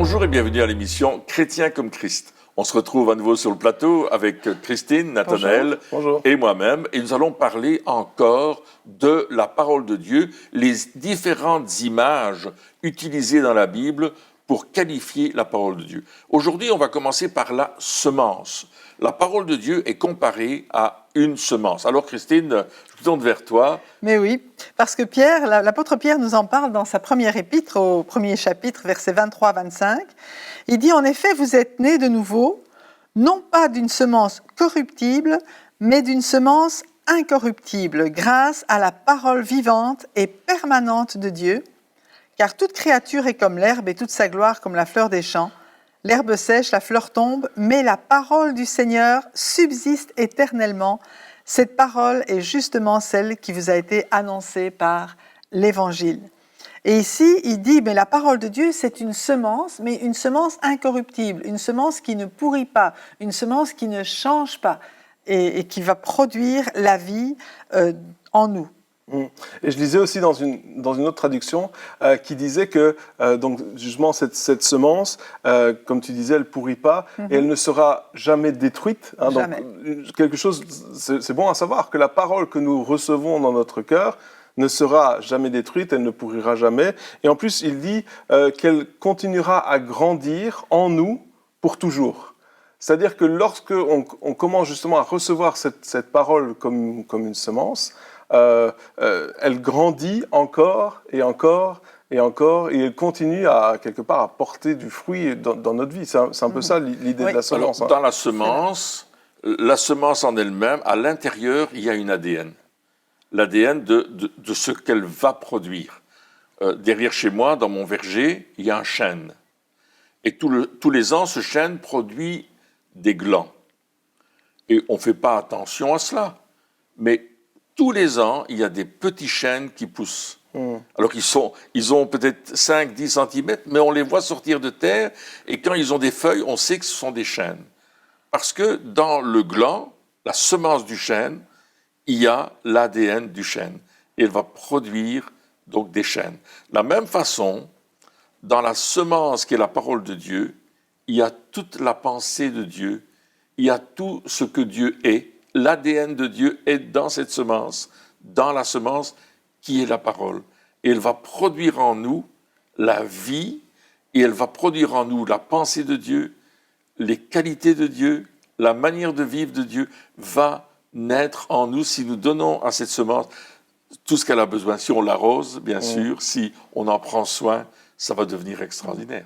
Bonjour et bienvenue à l'émission Chrétien comme Christ. On se retrouve à nouveau sur le plateau avec Christine, Nathanaël Bonjour. et moi-même. Et nous allons parler encore de la parole de Dieu, les différentes images utilisées dans la Bible pour qualifier la parole de Dieu. Aujourd'hui, on va commencer par la semence. La parole de Dieu est comparée à une semence. Alors Christine, je me tourne vers toi. Mais oui, parce que Pierre, l'apôtre Pierre nous en parle dans sa première épître, au premier chapitre, versets 23 à 25. Il dit, en effet, vous êtes nés de nouveau, non pas d'une semence corruptible, mais d'une semence incorruptible, grâce à la parole vivante et permanente de Dieu. Car toute créature est comme l'herbe et toute sa gloire comme la fleur des champs. L'herbe sèche, la fleur tombe, mais la parole du Seigneur subsiste éternellement. Cette parole est justement celle qui vous a été annoncée par l'Évangile. Et ici, il dit, mais la parole de Dieu, c'est une semence, mais une semence incorruptible, une semence qui ne pourrit pas, une semence qui ne change pas et qui va produire la vie en nous. Et je lisais aussi dans une autre traduction qui disait que donc justement cette semence, comme tu disais, elle pourrit pas et elle ne sera jamais détruite. Hein, Jamais. Donc quelque chose, c'est bon à savoir que la parole que nous recevons dans notre cœur ne sera jamais détruite, elle ne pourrira jamais. Et en plus, il dit qu'elle continuera à grandir en nous pour toujours. C'est-à-dire que lorsque on commence justement à recevoir cette parole comme une semence, elle grandit encore et encore et encore, et elle continue à quelque part à porter du fruit dans notre vie. C'est un peu ça l'idée de la semence. Alors, dans la semence en elle-même, à l'intérieur, il y a une ADN. L'ADN de ce qu'elle va produire. Derrière chez moi, dans mon verger, il y a un chêne. Et tous les ans, ce chêne produit des glands. Et on ne fait pas attention à cela. Mais tous les ans, il y a des petits chênes qui poussent. Alors ils ont peut-être 5-10 cm, mais on les voit sortir de terre, et quand ils ont des feuilles, on sait que ce sont des chênes. Parce que dans le gland, la semence du chêne, il y a l'ADN du chêne. Et elle va produire donc des chênes. De la même façon, dans la semence qui est la parole de Dieu, il y a toute la pensée de Dieu, il y a tout ce que Dieu est. L'ADN de Dieu est dans cette semence, dans la semence qui est la parole. Et elle va produire en nous la vie, et elle va produire en nous la pensée de Dieu, les qualités de Dieu, la manière de vivre de Dieu va naître en nous si nous donnons à cette semence tout ce qu'elle a besoin. Si on l'arrose, bien sûr, si on en prend soin, ça va devenir extraordinaire.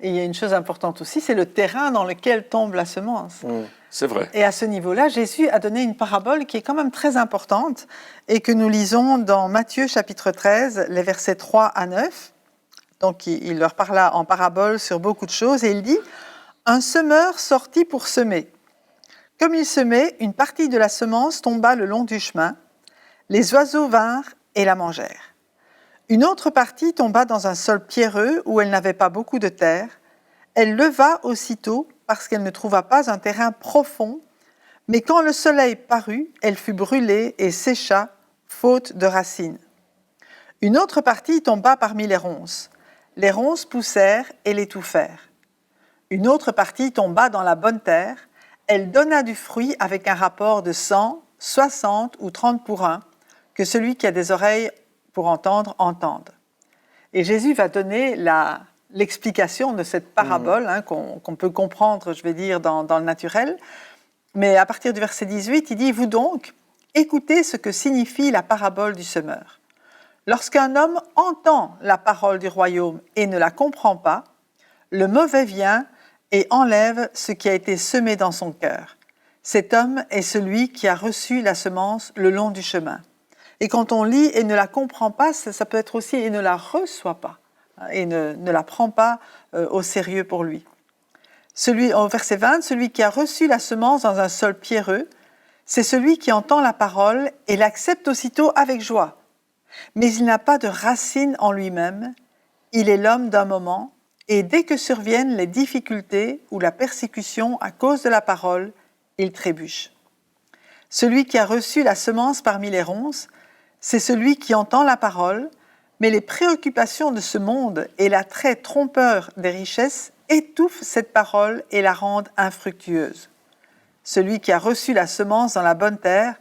Et il y a une chose importante aussi, c'est le terrain dans lequel tombe la semence. C'est vrai. Et à ce niveau-là, Jésus a donné une parabole qui est quand même très importante et que nous lisons dans Matthieu chapitre 13, les versets 3 à 9. Donc il leur parla en parabole sur beaucoup de choses et il dit « Un semeur sortit pour semer. Comme il semait, une partie de la semence tomba le long du chemin. Les oiseaux vinrent et la mangèrent. Une autre partie tomba dans un sol pierreux où elle n'avait pas beaucoup de terre. Elle leva aussitôt parce qu'elle ne trouva pas un terrain profond, mais quand le soleil parut, elle fut brûlée et sécha, faute de racines. Une autre partie tomba parmi les ronces. Les ronces poussèrent et l'étouffèrent. Une autre partie tomba dans la bonne terre. Elle donna du fruit avec un rapport de 100, 60 ou 30 pour 1, que celui qui a des oreilles pour entendre, entende. Et Jésus va donner l'explication de cette parabole qu'on peut comprendre, je vais dire, dans le naturel. Mais à partir du verset 18, il dit « Vous donc, écoutez ce que signifie la parabole du semeur. Lorsqu'un homme entend la parole du royaume et ne la comprend pas, le mauvais vient et enlève ce qui a été semé dans son cœur. Cet homme est celui qui a reçu la semence le long du chemin. » Et quand on lit et ne la comprend pas, ça peut être aussi et ne la reçoit pas et ne la prend pas au sérieux pour lui. Au verset 20, celui qui a reçu la semence dans un sol pierreux, c'est celui qui entend la parole et l'accepte aussitôt avec joie. Mais il n'a pas de racine en lui-même, il est l'homme d'un moment, et dès que surviennent les difficultés ou la persécution à cause de la parole, il trébuche. Celui qui a reçu la semence parmi les ronces, c'est celui qui entend la parole, Mais les préoccupations de ce monde et l'attrait trompeur des richesses étouffent cette parole et la rendent infructueuse. Celui qui a reçu la semence dans la bonne terre,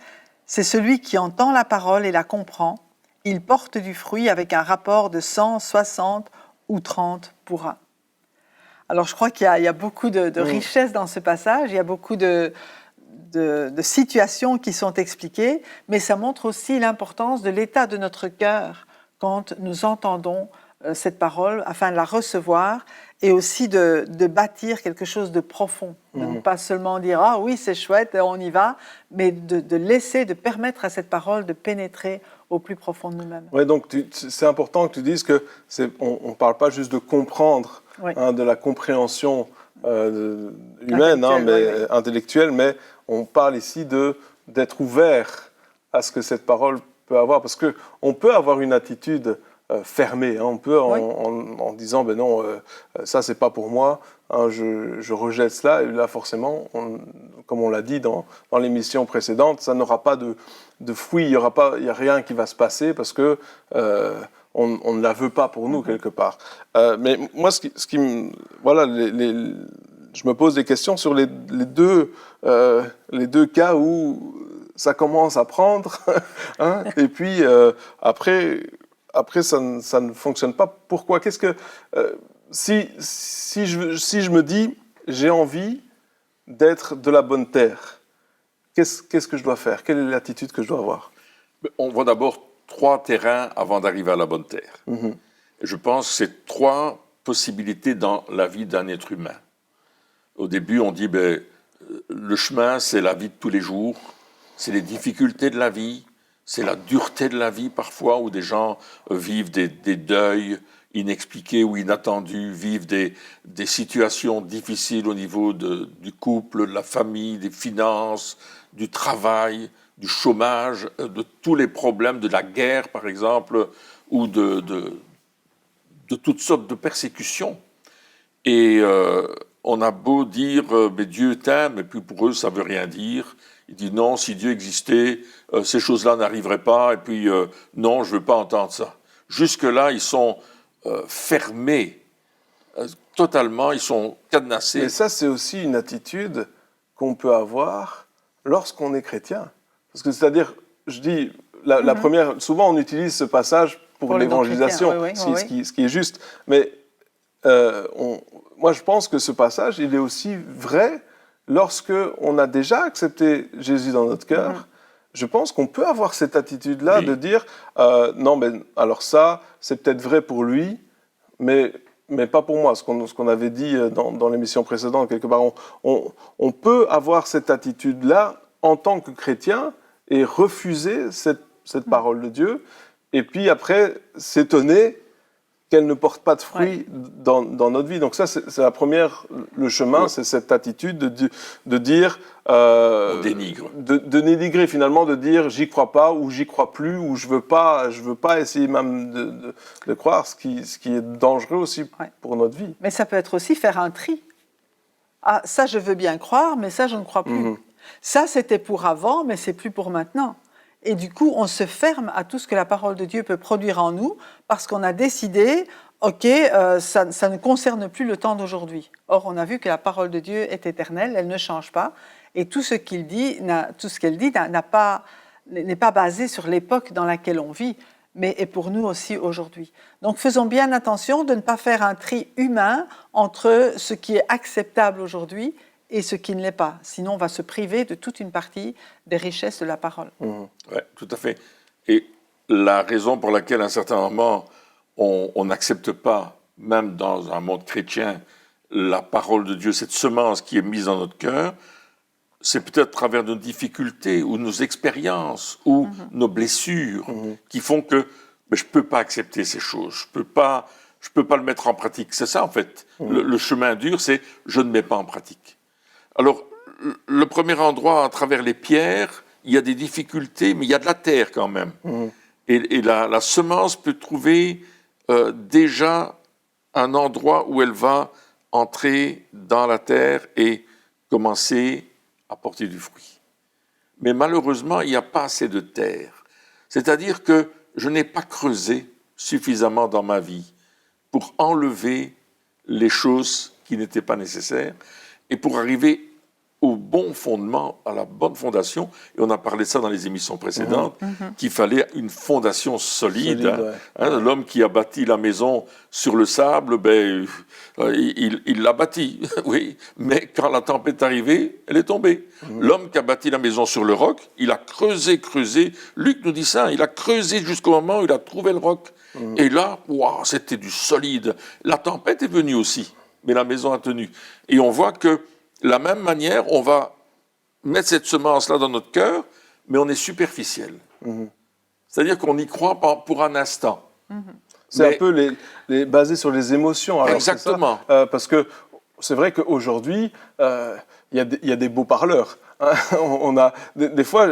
c'est celui qui entend la parole et la comprend. Il porte du fruit avec un rapport de 100, 60 ou 30 pour 1. Alors je crois qu'il y a beaucoup de richesse dans ce passage, il y a beaucoup de situations qui sont expliquées, mais ça montre aussi l'importance de l'état de notre cœur quand nous entendons cette parole, afin de la recevoir et aussi de bâtir quelque chose de profond. De ne pas seulement dire « Ah oui, c'est chouette, on y va », mais de permettre à cette parole de pénétrer au plus profond de nous-mêmes. Oui, donc c'est important que tu dises qu'on ne parle pas juste de comprendre, de la compréhension humaine, intellectuelle, mais on parle ici d'être ouvert à ce que cette parole peut avoir. Parce qu'on peut avoir une attitude fermée, on peut en disant ben non, ça c'est pas pour moi, je rejette cela, et là forcément, comme on l'a dit dans l'émission précédente, ça n'aura pas de fruits, il y a rien qui va se passer parce que on ne la veut pas pour nous quelque part. Mais moi, voilà, je me pose des questions sur les deux cas où ça commence à prendre, et puis après ça ne fonctionne pas. Pourquoi ? Qu'est-ce que si je me dis j'ai envie d'être de la bonne terre, qu'est-ce que je dois faire ? Quelle est l'attitude que je dois avoir ? On voit d'abord 3 terrains avant d'arriver à la bonne terre. Mm-hmm. Je pense que c'est 3 possibilités dans la vie d'un être humain. Au début, on dit le chemin, c'est la vie de tous les jours, c'est les difficultés de la vie, c'est la dureté de la vie parfois, où des gens vivent des deuils inexpliqués ou inattendus, vivent des situations difficiles au niveau du couple, de la famille, des finances, du travail, du chômage, de tous les problèmes, de la guerre par exemple, ou de toutes sortes de persécutions. Et on a beau dire mais Dieu t'aime, et puis pour eux ça ne veut rien dire. Il dit non, si Dieu existait, ces choses-là n'arriveraient pas, et puis non, je ne veux pas entendre ça. Jusque-là, ils sont fermés, totalement, ils sont cadenassés. Mais ça, c'est aussi une attitude qu'on peut avoir lorsqu'on est chrétien. Parce que c'est-à-dire, je dis, la première, souvent on utilise ce passage pour l'évangélisation, ce qui est juste. Mais moi, je pense que ce passage, il est aussi vrai lorsque on a déjà accepté Jésus dans notre cœur. Je pense qu'on peut avoir cette attitude-là de dire non, mais alors ça, c'est peut-être vrai pour lui, mais pas pour moi. Ce qu'on avait dit dans l'émission précédente, quelque part, on peut avoir cette attitude-là en tant que chrétien et refuser cette parole de Dieu, et puis après s'étonner qu'elle ne porte pas de fruits dans notre vie. Donc ça, c'est la première, le chemin, c'est cette attitude de dire... on dénigre. De dénigrer finalement, de dire j'y crois pas, ou j'y crois plus, ou je veux pas essayer même de croire, ce qui est dangereux aussi pour notre vie. Mais ça peut être aussi faire un tri. Ah, ça je veux bien croire, mais ça je ne crois plus. Ça c'était pour avant, mais c'est plus pour maintenant. Et du coup, on se ferme à tout ce que la parole de Dieu peut produire en nous parce qu'on a décidé, ça ne concerne plus le temps d'aujourd'hui. Or, on a vu que la parole de Dieu est éternelle, elle ne change pas. Et tout ce qu'elle dit n'est pas basé sur l'époque dans laquelle on vit, mais est pour nous aussi aujourd'hui. Donc, faisons bien attention de ne pas faire un tri humain entre ce qui est acceptable aujourd'hui et ce qui ne l'est pas. Sinon, on va se priver de toute une partie des richesses de la parole. Oui, tout à fait. Et la raison pour laquelle, à un certain moment, on n'accepte pas, même dans un monde chrétien, la parole de Dieu, cette semence qui est mise dans notre cœur, c'est peut-être à travers nos difficultés ou nos expériences ou nos blessures qui font que je ne peux pas accepter ces choses, je ne peux pas le mettre en pratique. C'est ça, en fait. Le chemin dur, c'est je ne mets pas en pratique. Alors, le premier endroit, à travers les pierres, il y a des difficultés, mais il y a de la terre quand même. Et la semence peut trouver déjà un endroit où elle va entrer dans la terre et commencer à porter du fruit. Mais malheureusement, il n'y a pas assez de terre. C'est-à-dire que je n'ai pas creusé suffisamment dans ma vie pour enlever les choses qui n'étaient pas nécessaires et pour arriver au bon fondement, à la bonne fondation. Et on a parlé de ça dans les émissions précédentes, qu'il fallait une fondation solide. Ouais. L'homme qui a bâti la maison sur le sable, il l'a bâti, oui. Mais quand la tempête est arrivée, elle est tombée. L'homme qui a bâti la maison sur le roc, il a creusé. Luc nous dit ça, il a creusé jusqu'au moment où il a trouvé le roc. Et là, wow, c'était du solide. La tempête est venue aussi, mais la maison a tenu. Et on voit que de la même manière, on va mettre cette semence-là dans notre cœur, mais on est superficiel. C'est-à-dire qu'on y croit pour un instant. C'est un peu basé sur les émotions. Alors, exactement. C'est ça, parce que c'est vrai qu'aujourd'hui, il y a des beaux parleurs. Hein. On a, des fois,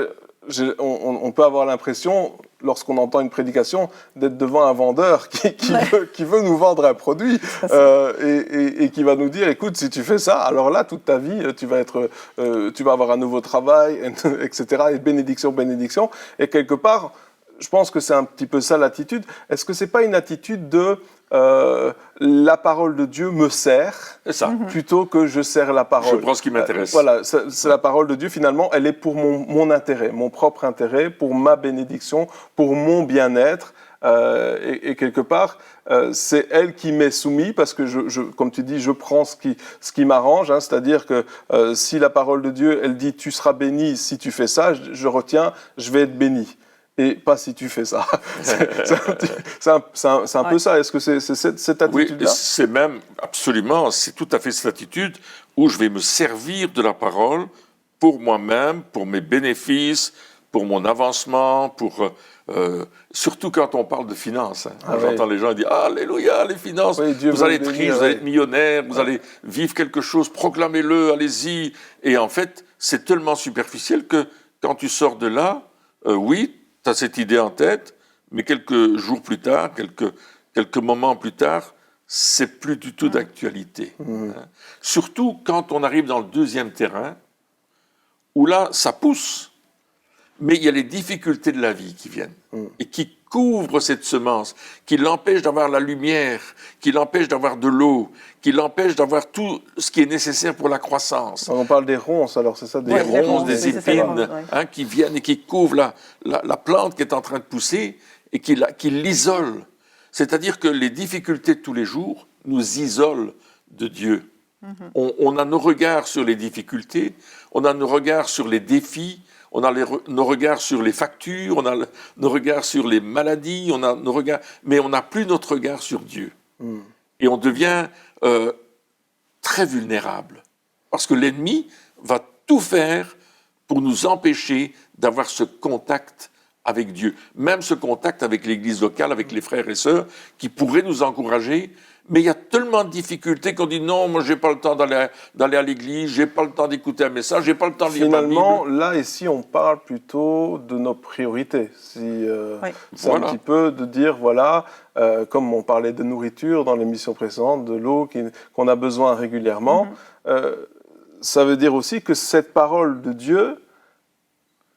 on peut avoir l'impression, lorsqu'on entend une prédication, d'être devant un vendeur qui veut nous vendre un produit et qui va nous dire, écoute, si tu fais ça, alors là, toute ta vie, tu vas avoir un nouveau travail, etc. Et bénédiction. Et quelque part, je pense que c'est un petit peu ça l'attitude. Est-ce que c'est pas une attitude de la parole de Dieu me sert plutôt que je sers la parole? Je prends ce qui m'intéresse. Voilà, c'est la parole de Dieu, finalement, elle est pour mon intérêt, mon propre intérêt, pour ma bénédiction, pour mon bien-être. Et quelque part, c'est elle qui m'est soumise parce que, comme tu dis, je prends ce qui m'arrange. Hein, c'est-à-dire que si la parole de Dieu, elle dit « tu seras béni si tu fais ça », je retiens « je vais être béni ». Et pas si tu fais ça. C'est un peu ça. Est-ce que c'est cette attitude-là? Oui, c'est même, absolument, c'est tout à fait cette attitude où je vais me servir de la parole pour moi-même, pour mes bénéfices, pour mon avancement, surtout quand on parle de finances. Hein. J'entends les gens dire « Alléluia, les finances, vous allez être riche, vous allez être millionnaire, vous allez vivre quelque chose, proclamez-le, allez-y. » Et en fait, c'est tellement superficiel que quand tu sors de là, oui, tu as cette idée en tête, mais quelques jours plus tard, quelques moments plus tard, c'est plus du tout d'actualité. Hein. Surtout quand on arrive dans le deuxième terrain, où là, ça pousse, mais il y a les difficultés de la vie qui viennent et qui couvrent cette semence, qui l'empêchent d'avoir la lumière, qui l'empêchent d'avoir de l'eau, qui l'empêchent d'avoir tout ce qui est nécessaire pour la croissance. On parle des ronces, alors c'est ça? Des ronces, des épines, qui viennent et qui couvrent la plante qui est en train de pousser et qui l'isolent. C'est-à-dire que les difficultés de tous les jours nous isolent de Dieu. On a nos regards sur les difficultés, on a nos regards sur les défis, on a nos regards sur les factures, on a nos regards sur les maladies, on a nos regards, mais on n'a plus notre regard sur Dieu. Et on devient très vulnérable. Parce que l'ennemi va tout faire pour nous empêcher d'avoir ce contact avec Dieu. Même ce contact avec l'église locale, avec les frères et sœurs, qui pourraient nous encourager. Mais il y a tellement de difficultés qu'on dit non, moi j'ai pas le temps d'aller à l'église, j'ai pas le temps d'écouter un message, j'ai pas le temps de lire ma Bible. Finalement, là ici, on parle plutôt de nos priorités. C'est un petit peu de dire voilà, comme on parlait de nourriture dans l'émission précédente, de l'eau qu'on a besoin régulièrement. Ça veut dire aussi que cette parole de Dieu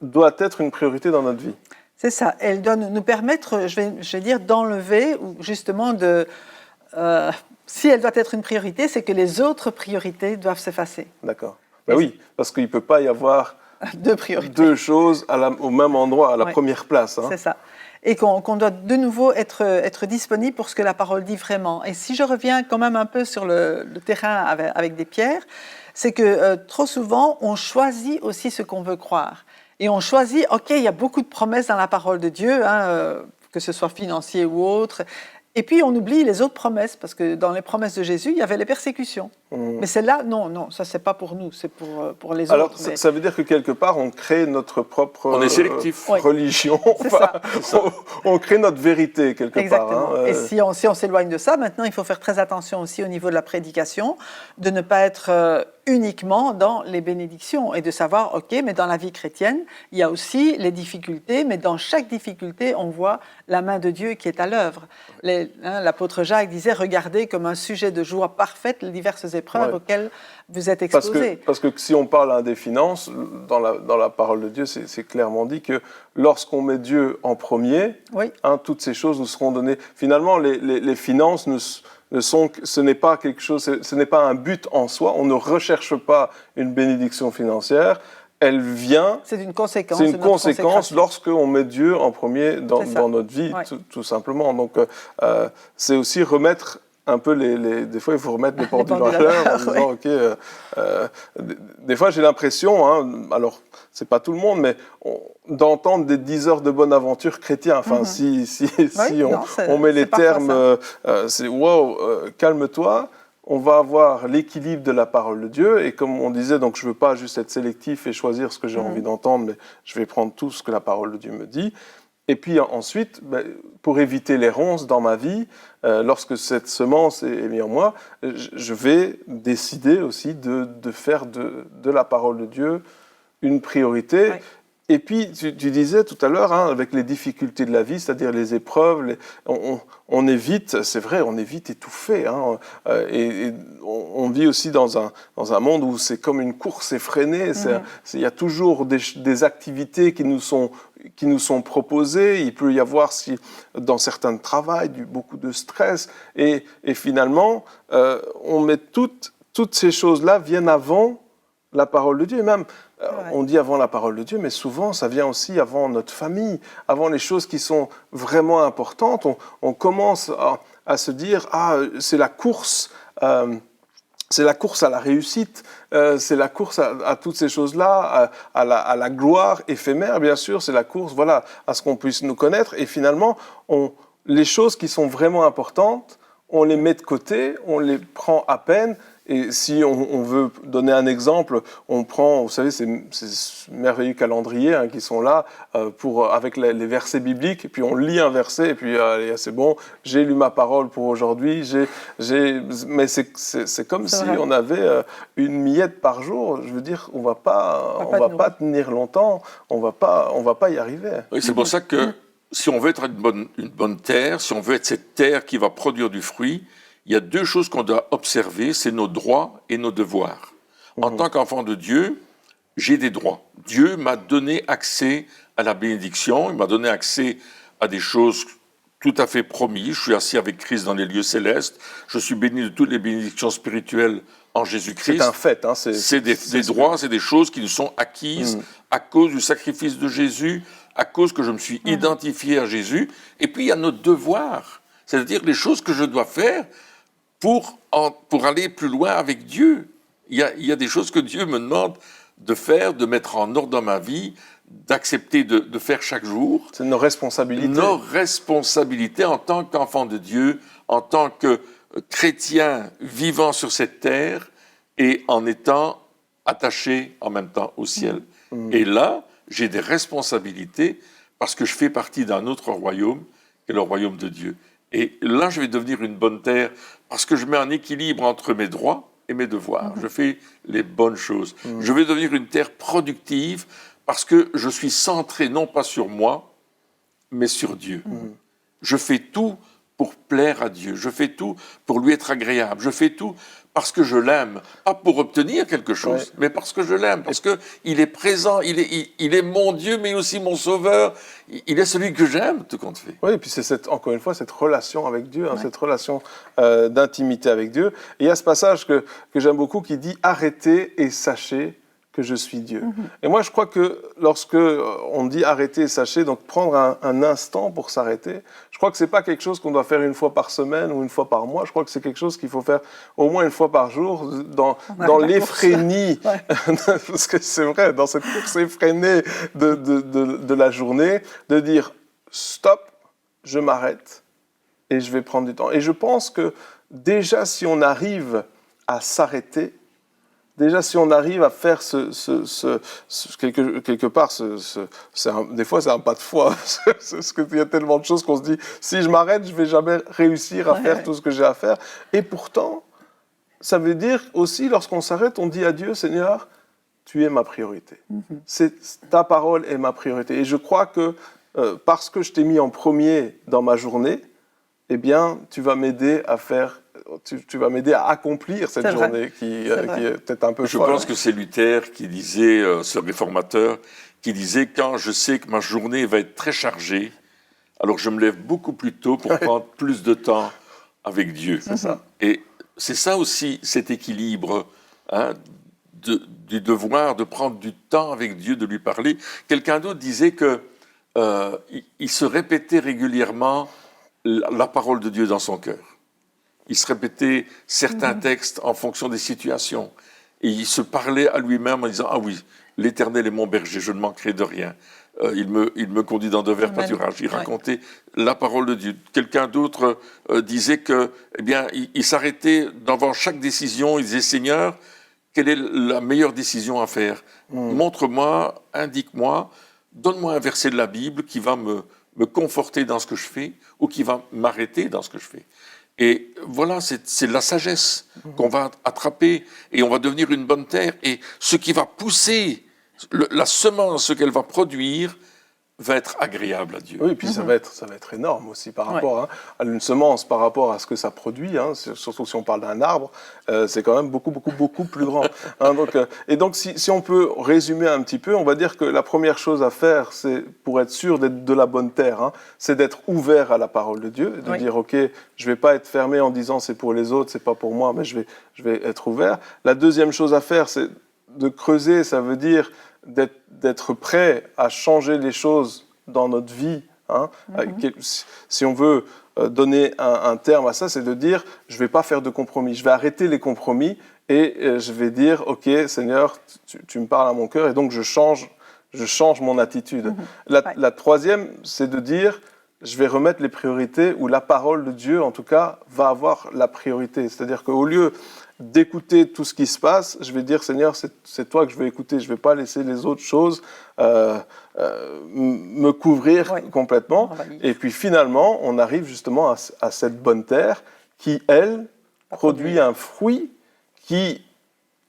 doit être une priorité dans notre vie. C'est ça. Elle doit nous permettre, je vais dire, d'enlever ou justement de. Si elle doit être une priorité, c'est que les autres priorités doivent s'effacer. D'accord. Ben oui, parce qu'il ne peut pas y avoir deux choses au même endroit, à la première place. Hein. C'est ça. Et qu'on doit de nouveau être disponible pour ce que la parole dit vraiment. Et si je reviens quand même un peu sur le terrain avec des pierres, c'est que trop souvent, on choisit aussi ce qu'on veut croire. Et on choisit, OK, il y a beaucoup de promesses dans la parole de Dieu, hein, que ce soit financier ou autre. Et puis, on oublie les autres promesses, parce que dans les promesses de Jésus, il y avait les persécutions. Mais celle-là, non, ça, c'est pas pour nous, c'est pour les Alors, autres. Alors, ça veut dire que quelque part, on crée notre propre on est sélectif. Religion. On crée notre vérité, quelque Exactement. part. Hein. Et si on s'éloigne de ça, maintenant, il faut faire très attention aussi au niveau de la prédication, de ne pas être uniquement dans les bénédictions et de savoir, OK, mais dans la vie chrétienne, il y a aussi les difficultés, mais dans chaque difficulté, on voit la main de Dieu qui est à l'œuvre. L'apôtre Jacques disait, regardez comme un sujet de joie parfaite les diverses épreuves Ouais. auxquelles vous êtes exposés. Parce que si on parle des finances, dans la parole de Dieu, c'est clairement dit que lorsqu'on met Dieu en premier, Oui. toutes ces choses nous seront données. Finalement, les finances ce n'est pas quelque chose, ce n'est pas un but en soi. On ne recherche pas une bénédiction financière. Elle vient. C'est une conséquence. C'est une de notre conséquence consécration. lorsqu'on met Dieu en premier dans notre vie, Ouais. tout simplement. Donc, c'est aussi remettre un peu des fois, il faut remettre les pendules à l'heure en disant, OK, des fois, j'ai l'impression, alors, c'est pas tout le monde, mais d'entendre des 10 heures de bonne aventure chrétien. Enfin, si on met les termes, c'est wow, calme-toi. On va avoir l'équilibre de la parole de Dieu. Et comme on disait, donc je ne veux pas juste être sélectif et choisir ce que j'ai envie d'entendre, mais je vais prendre tout ce que la parole de Dieu me dit. Et puis ensuite, pour éviter les ronces dans ma vie, lorsque cette semence est mise en moi, je vais décider aussi de faire de la parole de Dieu une priorité. Ouais. Et puis, tu disais tout à l'heure, avec les difficultés de la vie, c'est-à-dire les épreuves, on est vite, c'est vrai, on est vite étouffé. Et on vit aussi dans un monde où c'est comme une course effrénée. Il y a toujours des activités qui nous sont proposées. Il peut y avoir, dans certains travails, beaucoup de stress. Et finalement, on met toutes ces choses-là viennent avant la parole de Dieu. Et même, on dit avant la parole de Dieu, mais souvent, ça vient aussi avant notre famille, avant les choses qui sont vraiment importantes. On commence à se dire, c'est la course à la réussite, c'est la course à toutes ces choses-là, à la gloire éphémère, bien sûr, c'est la course, voilà, à ce qu'on puisse nous connaître. Et finalement, les choses qui sont vraiment importantes, on les met de côté, on les prend à peine. Et si on veut donner un exemple, on prend, vous savez, ces merveilleux calendriers qui sont là avec les versets bibliques, et puis on lit un verset, et puis allez, c'est bon, j'ai lu ma parole pour aujourd'hui, mais c'est comme si on avait une miette par jour. Je veux dire, on va pas tenir longtemps, on va pas y arriver. Oui, c'est pour ça que si on veut être une bonne terre, si on veut être cette terre qui va produire du fruit, il y a deux choses qu'on doit observer, c'est nos droits et nos devoirs. En tant qu'enfant de Dieu, j'ai des droits. Dieu m'a donné accès à la bénédiction, il m'a donné accès à des choses tout à fait promises. Je suis assis avec Christ dans les lieux célestes, je suis béni de toutes les bénédictions spirituelles en Jésus-Christ. C'est un fait. C'est des droits, c'est des choses qui nous sont acquises à cause du sacrifice de Jésus, à cause que je me suis identifié à Jésus. Et puis il y a nos devoirs, c'est-à-dire les choses que je dois faire pour aller plus loin avec Dieu. Il y a des choses que Dieu me demande de faire, de mettre en ordre dans ma vie, d'accepter de faire chaque jour. C'est nos responsabilités. Nos responsabilités en tant qu'enfant de Dieu, en tant que chrétien vivant sur cette terre et en étant attaché en même temps au ciel. Et là, j'ai des responsabilités parce que je fais partie d'un autre royaume, qui est le royaume de Dieu. Et là, je vais devenir une bonne terre parce que je mets un équilibre entre mes droits et mes devoirs. Je fais les bonnes choses. Je vais devenir une terre productive parce que je suis centré non pas sur moi, mais sur Dieu. Je fais tout pour plaire à Dieu. Je fais tout pour lui être agréable. Je fais tout parce que je l'aime. Pas pour obtenir quelque chose, mais parce que je l'aime. Parce qu'il est présent, il est mon Dieu, mais aussi mon Sauveur. Il est celui que j'aime, tout compte fait. Oui, et puis c'est encore une fois cette relation avec Dieu, cette relation d'intimité avec Dieu. Et il y a ce passage que j'aime beaucoup qui dit « Arrêtez et sachez que je suis Dieu ». Et moi, je crois que lorsque on dit « arrêter et sachez », donc prendre un instant pour s'arrêter, je crois que ce n'est pas quelque chose qu'on doit faire une fois par semaine ou une fois par mois. Je crois que c'est quelque chose qu'il faut faire au moins une fois par jour dans l'effrénie, parce que c'est vrai, dans cette course effrénée de la journée, de dire « stop, je m'arrête et je vais prendre du temps ». Et je pense que déjà, si on arrive à s'arrêter, déjà, si on arrive à faire quelque part, des fois c'est un pas de foi, parce qu'il y a tellement de choses qu'on se dit, si je m'arrête, je ne vais jamais réussir à faire tout ce que j'ai à faire. Et pourtant, ça veut dire aussi, lorsqu'on s'arrête, on dit à Dieu, Seigneur, tu es ma priorité. Ta parole est ma priorité. Et je crois que parce que je t'ai mis en premier dans ma journée, eh bien, tu vas m'aider à faire tu vas m'aider à accomplir cette C'est vrai. journée qui vrai. est peut-être un peu Je folle. pense que c'est Luther qui disait, ce réformateur, qui disait quand je sais que ma journée va être très chargée, alors je me lève beaucoup plus tôt pour prendre plus de temps avec Dieu. C'est ça. Et c'est ça aussi, cet équilibre hein, du devoir de prendre du temps avec Dieu, de lui parler. Quelqu'un d'autre disait que il se répétait régulièrement la parole de Dieu dans son cœur. Il se répétait certains textes en fonction des situations. Et il se parlait à lui-même en disant « Ah oui, l'Éternel est mon berger, je ne manquerai de rien. Il me conduit dans de verts pâturages. » Il racontait la parole de Dieu. Quelqu'un d'autre disait que, eh bien, il s'arrêtait devant chaque décision. Il disait « Seigneur, quelle est la meilleure décision à faire ? Montre-moi, indique-moi, donne-moi un verset de la Bible qui va me conforter dans ce que je fais ou qui va m'arrêter dans ce que je fais. » Et voilà, c'est de la sagesse qu'on va attraper et on va devenir une bonne terre. Et ce qui va pousser, la semence, ce qu'elle va produire, va être agréable à Dieu. Oui, et puis ça va être énorme aussi par rapport à une semence, par rapport à ce que ça produit, hein, surtout si on parle d'un arbre, c'est quand même beaucoup plus grand. Hein, et donc, si on peut résumer un petit peu, on va dire que la première chose à faire, c'est pour être sûr d'être de la bonne terre, hein, c'est d'être ouvert à la parole de Dieu, de dire, OK, je ne vais pas être fermé en disant c'est pour les autres, c'est pas pour moi, mais je vais être ouvert. La deuxième chose à faire, c'est de creuser, ça veut dire d'être prêt à changer les choses dans notre vie. Hein. Si on veut donner un terme à ça, c'est de dire, je ne vais pas faire de compromis, je vais arrêter les compromis et je vais dire, OK, Seigneur, tu me parles à mon cœur et donc je change mon attitude. La troisième, c'est de dire, je vais remettre les priorités où la parole de Dieu, en tout cas, va avoir la priorité. C'est-à-dire qu'au lieu d'écouter tout ce qui se passe, je vais dire, Seigneur, c'est toi que je vais écouter, je ne vais pas laisser les autres choses me couvrir complètement. Et puis finalement, on arrive justement à cette bonne terre qui, elle, produit un fruit qui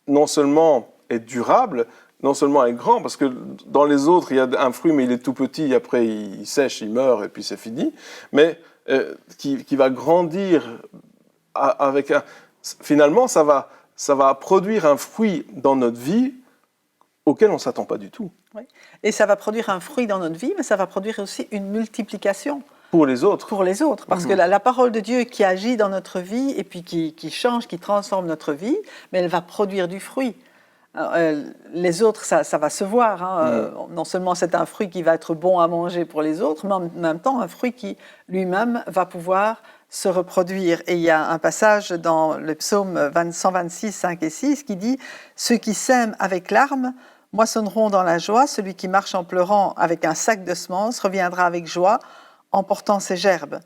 non seulement est durable, non seulement est grand, parce que dans les autres, il y a un fruit, mais il est tout petit, après il sèche, il meurt, et puis c'est fini, mais qui va grandir avec un... Finalement, ça va produire un fruit dans notre vie auquel on ne s'attend pas du tout. Oui. Et ça va produire un fruit dans notre vie, mais ça va produire aussi une multiplication. Pour les autres. Pour les autres. Parce que la parole de Dieu qui agit dans notre vie et puis qui change, qui transforme notre vie, mais elle va produire du fruit. Alors, les autres, ça va se voir. Hein. Non seulement c'est un fruit qui va être bon à manger pour les autres, mais en même temps un fruit qui lui-même va pouvoir se reproduire. Et il y a un passage dans le psaume 126, 5 et 6 qui dit « Ceux qui sèment avec larmes moissonneront dans la joie, celui qui marche en pleurant avec un sac de semences reviendra avec joie en portant ses gerbes. »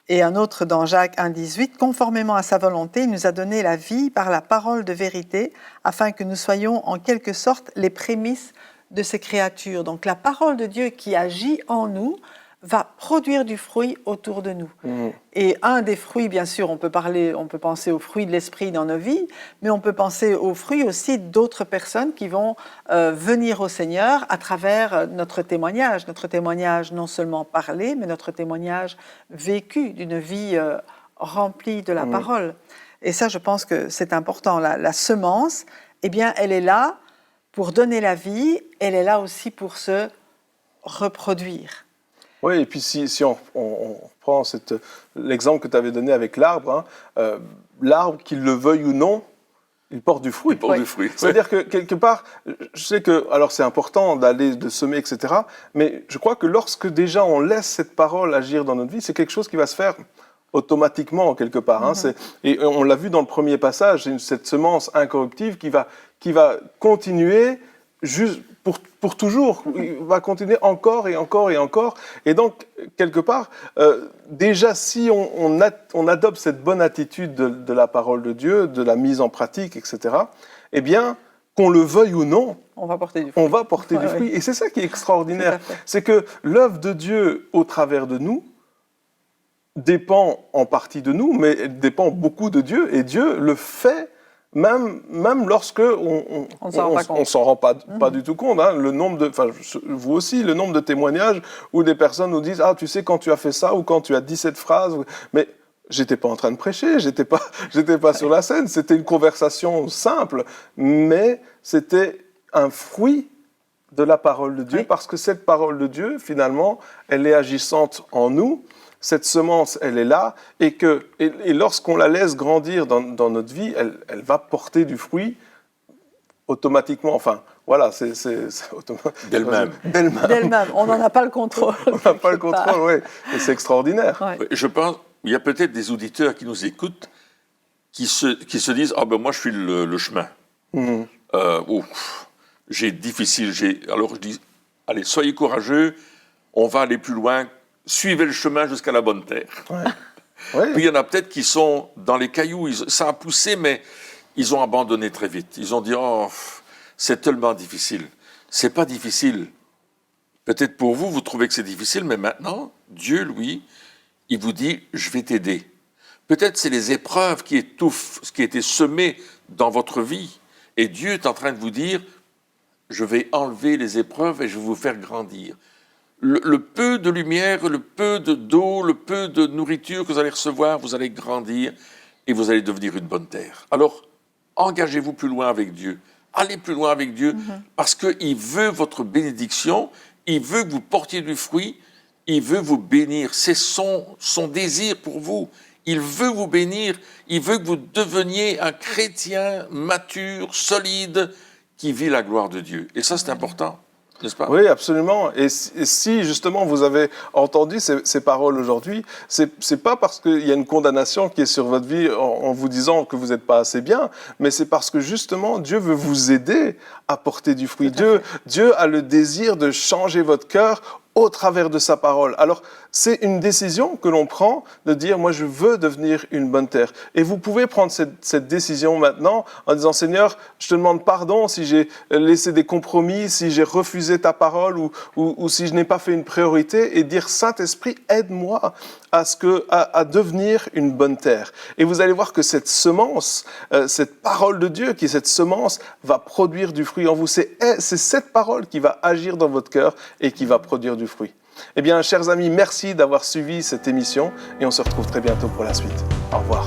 Et un autre dans Jacques 1, 18, « Conformément à sa volonté, il nous a donné la vie par la parole de vérité, afin que nous soyons en quelque sorte les prémices de ces créatures. » Donc la parole de Dieu qui agit en nous va produire du fruit autour de nous. Et un des fruits, bien sûr, on peut penser aux fruits de l'esprit dans nos vies, mais on peut penser aux fruits aussi d'autres personnes qui vont venir au Seigneur à travers notre témoignage non seulement parlé, mais notre témoignage vécu d'une vie remplie de la parole. Et ça, je pense que c'est important. La semence, eh bien, elle est là pour donner la vie, elle est là aussi pour se reproduire. Oui, et puis si on reprend l'exemple que tu avais donné avec l'arbre, hein, l'arbre, qu'il le veuille ou non, il porte du fruit. Il porte du fruit. C'est-à-dire que quelque part, je sais que, alors c'est important de semer, etc., mais je crois que lorsque déjà on laisse cette parole agir dans notre vie, c'est quelque chose qui va se faire automatiquement quelque part. Hein, et on l'a vu dans le premier passage, c'est cette semence incorruptible qui va continuer juste pour toujours, il va continuer encore et encore et encore. Et donc, quelque part, déjà, si on adopte cette bonne attitude de la parole de Dieu, de la mise en pratique, etc., eh bien, qu'on le veuille ou non, on va porter du fruit. On va porter du fruit. Et c'est ça qui est extraordinaire. C'est que l'œuvre de Dieu au travers de nous dépend en partie de nous, mais dépend beaucoup de Dieu. Et Dieu le fait même lorsque on s'en rend pas du tout compte. Hein. Vous aussi, le nombre de témoignages où des personnes nous disent « Ah, tu sais, quand tu as fait ça, ou quand tu as dit cette phrase... » Mais j'étais pas en train de prêcher, j'étais pas sur la scène, c'était une conversation simple, mais c'était un fruit de la parole de Dieu, Oui. parce que cette parole de Dieu, finalement, elle est agissante en nous. Cette semence, elle est là, et lorsqu'on la laisse grandir dans notre vie, elle va porter du fruit automatiquement. Enfin, voilà, c'est D'elle-même. D'elle-même, on n'en a pas le contrôle. On n'a pas le contrôle, oui. Et c'est extraordinaire. Ouais. Je pense qu'il y a peut-être des auditeurs qui nous écoutent qui se disent « Ah ben moi je suis le chemin. Mhm. J'ai difficile. Alors je dis « Allez, soyez courageux, on va aller plus loin, suivez le chemin jusqu'à la bonne terre. Ouais. Ouais. » Puis il y en a peut-être qui sont dans les cailloux, ça a poussé, mais ils ont abandonné très vite. Ils ont dit « Oh, c'est tellement difficile. » C'est pas difficile. Peut-être pour vous, vous trouvez que c'est difficile, mais maintenant, Dieu, lui, il vous dit « Je vais t'aider ». Peut-être c'est les épreuves qui étouffent ce qui a été semé dans votre vie. Et Dieu est en train de vous dire « Je vais enlever les épreuves et je vais vous faire grandir ». Le peu de lumière, le peu d'eau, le peu de nourriture que vous allez recevoir, vous allez grandir et vous allez devenir une bonne terre. Alors, engagez-vous plus loin avec Dieu. Allez plus loin avec Dieu parce qu'il veut votre bénédiction, il veut que vous portiez du fruit, il veut vous bénir. C'est son désir pour vous. Il veut vous bénir, il veut que vous deveniez un chrétien mature, solide, qui vit la gloire de Dieu. Et ça, c'est important, n'est-ce pas? Oui, absolument. Et si justement vous avez entendu ces paroles aujourd'hui, c'est pas parce qu'il y a une condamnation qui est sur votre vie en vous disant que vous n'êtes pas assez bien, mais c'est parce que justement Dieu veut vous aider à porter du fruit. Dieu a le désir de changer votre cœur au travers de sa parole. Alors, c'est une décision que l'on prend de dire, moi, je veux devenir une bonne terre. Et vous pouvez prendre cette décision maintenant en disant, Seigneur, je te demande pardon si j'ai laissé des compromis, si j'ai refusé ta parole ou si je n'ai pas fait une priorité, et dire, Saint-Esprit, aide-moi à devenir une bonne terre. Et vous allez voir que cette semence, cette parole de Dieu, qui est cette semence, va produire du fruit en vous. C'est cette parole qui va agir dans votre cœur et qui va produire du fruit. Eh bien, chers amis, merci d'avoir suivi cette émission et on se retrouve très bientôt pour la suite. Au revoir.